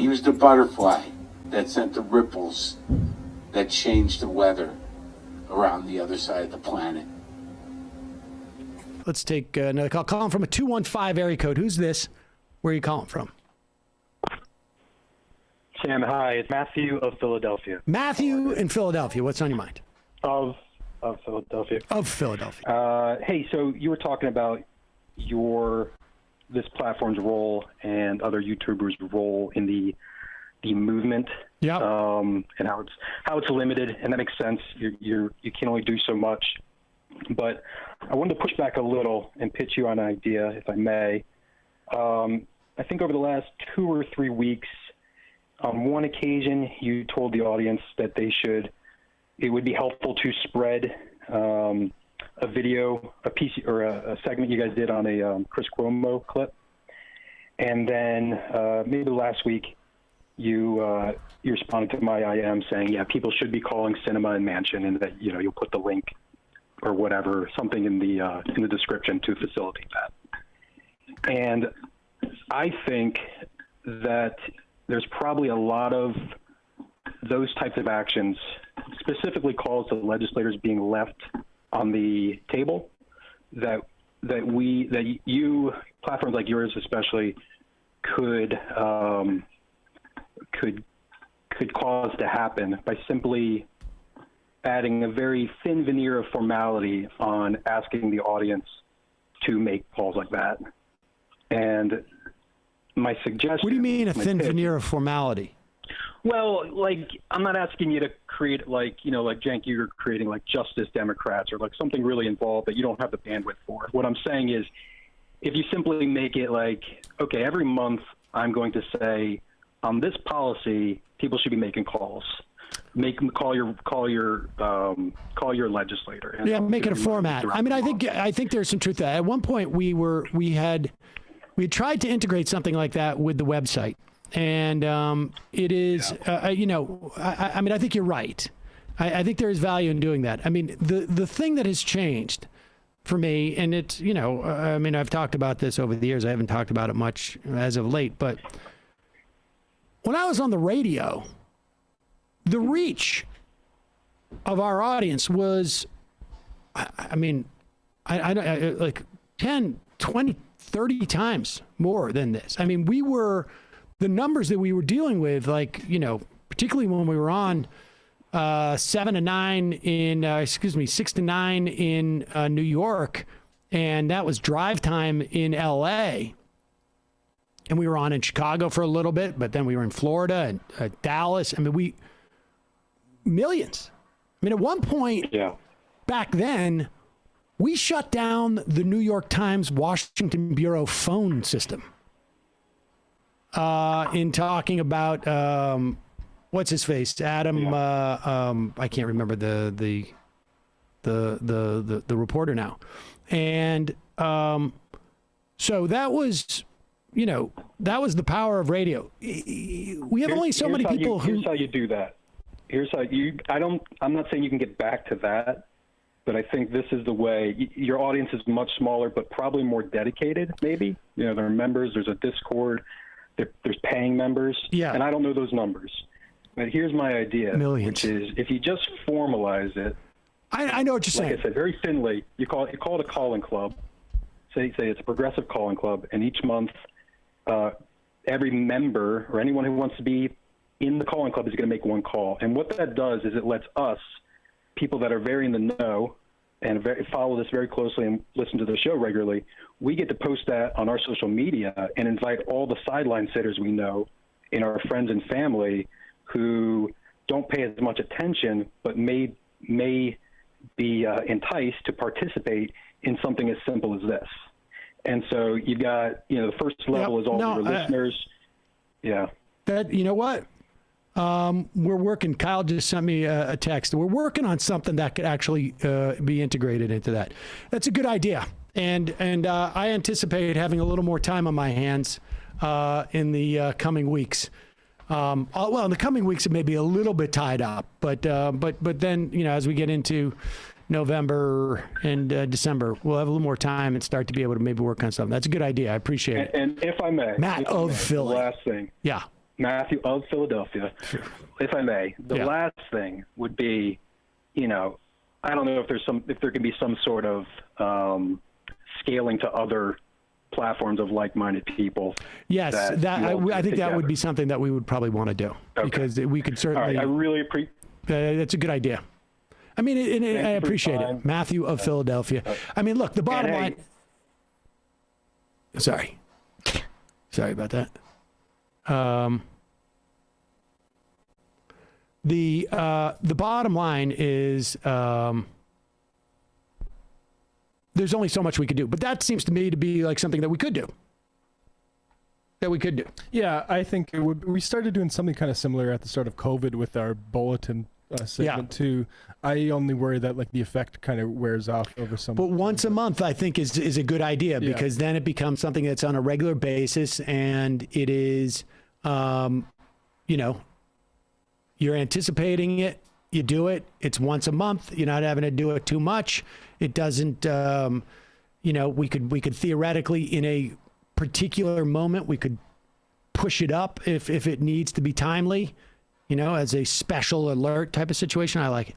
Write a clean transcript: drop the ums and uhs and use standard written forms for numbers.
He was the butterfly that sent the ripples that changed the weather around the other side of the planet. Let's take another call. Calling from a 215 area code. Who's this? Where are you calling from? Sam, hi. It's Matthew of Philadelphia. Matthew in Philadelphia. What's on your mind? Of Philadelphia. Of Philadelphia. Hey, so you were talking about this platform's role and other YouTubers' role in the movement. Yeah. And how it's limited, and that makes sense. You can only do so much. But I wanted to push back a little and pitch you on an idea, if I may. I think over the last 2 or 3 weeks, on one occasion, you told the audience that it would be helpful to spread a video, a piece, or a segment you guys did on a Chris Cuomo clip. And then maybe last week, you responded to my IM saying, yeah, people should be calling Cinema and Mansion, and that you'll put the link or whatever, something in the description to facilitate that. And I think that there's probably a lot of those types of actions, specifically calls to legislators being left on the table, that you, platforms like yours especially, could cause to happen by simply adding a very thin veneer of formality on asking the audience to make calls like that. And my suggestion... What do you mean a thin veneer of formality? Well, I'm not asking you to create like Cenk, you're creating like Justice Democrats or like something really involved that you don't have the bandwidth for. What I'm saying is, if you simply make it like, okay, every month I'm going to say, on this policy, people should be making calls. Call your legislator. Yeah, make it a format. I mean, I think there's some truth to that. At one point, we had tried to integrate something like that with the website, and it is, I mean, I think you're right. I think there is value in doing that. I mean, the thing that has changed for me, and it's, I mean, I've talked about this over the years. I haven't talked about it much as of late, but when I was on the radio, the reach of our audience was, I mean, I like 10, 20, 30 times more than this. I mean, the numbers that we were dealing with, like, particularly when we were on 6 to 9 in New York, and that was drive time in LA. And we were on in Chicago for a little bit, but then we were in Florida and Dallas. I mean, millions. I mean, at one point back then, we shut down the New York Times Washington Bureau phone system in talking about, what's his face? Adam, I can't remember the reporter now. And so that was, that was the power of radio. We have only so many people who... Here's how you do that. I'm not saying you can get back to that, but I think this is the way. Your audience is much smaller, but probably more dedicated, maybe. There are members, there's a Discord, there's paying members. Yeah. And I don't know those numbers. But here's my idea. Millions. Which is, if you just formalize it. I know what you're saying. Like I said, very thinly, you call it a calling club. Say it's a progressive calling club, and each month, every member or anyone who wants to be in the calling club is going to make one call. And what that does is it lets us, people that are very in the know and follow this very closely and listen to the show regularly, we get to post that on our social media and invite all the sideline sitters we know in our friends and family who don't pay as much attention but may be enticed to participate in something as simple as this. And so you've got, the first level is all your listeners. Yeah. That, you know what? We're working. Kyle just sent me a text. We're working on something that could actually be integrated into that. That's a good idea. And I anticipate having a little more time on my hands in the coming weeks. Well, in the coming weeks, it may be a little bit tied up, but then, as we get into November and December, we'll have a little more time and start to be able to maybe work on something. That's a good idea. I appreciate it. And if I may, Matt of Philly. The last thing. Yeah. Matthew of Philadelphia. If I may, the last thing would be, you know, I don't know if there can be some sort of scaling to other platforms of like-minded people. Yes, I think that would be something that we would probably want to do, because we could certainly. All right, I really appreciate. That's a good idea. I mean, I appreciate it, Matthew of Philadelphia. I mean, look, the bottom line. Sorry about that. The bottom line is there's only so much we could do, but that seems to me to be like something that we could do. Yeah, I think it would. We started doing something kind of similar at the start of COVID with our bulletin segment too. I only worry that like the effect kind of wears off over some. But once a month, I think is a good idea, because then it becomes something that's on a regular basis, and it is, you know, you're anticipating it. You do it. It's once a month. You're not having to do it too much. It doesn't. You know, we could theoretically, in a particular moment, we could push it up if it needs to be timely. You know, as a special alert type of situation. I like it.